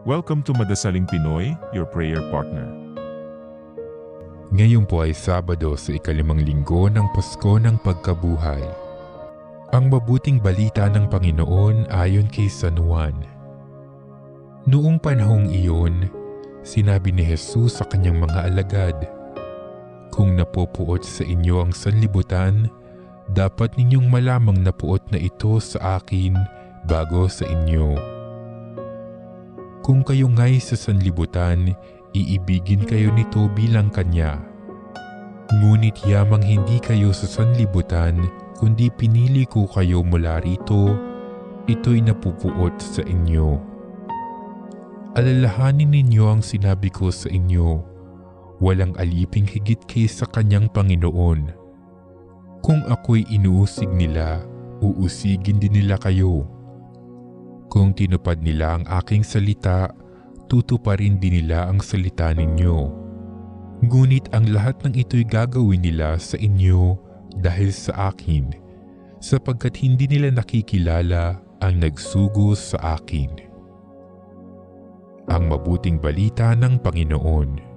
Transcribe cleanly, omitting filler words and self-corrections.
Welcome to Madasaling Pinoy, your prayer partner. Ngayon po ay Sabado sa ikalimang linggo ng Pasko ng Pagkabuhay. Ang mabuting balita ng Panginoon ayon kay San Juan. Noong panahong iyon, sinabi ni Jesus sa kanyang mga alagad, "Kung napupuot sa inyo ang sanlibutan, dapat ninyong malamang napuot na ito sa akin bago sa inyo. Kung kayo nga'y sa sanlibutan, iibigin kayo nito bilang kanya. Ngunit yamang hindi kayo sa sanlibutan, kundi pinili ko kayo mula rito, ito'y napupuot sa inyo. Alalahanin ninyo ang sinabi ko sa inyo, walang aliping higit kaysa kanyang Panginoon. Kung ako'y inuusig nila, uusigin din nila kayo. Kung tinupad nila ang aking salita, tutuparin din nila ang salita ninyo. Ngunit ang lahat ng ito'y gagawin nila sa inyo dahil sa akin, sapagkat hindi nila nakikilala ang nagsugo sa akin." Ang mabuting balita ng Panginoon.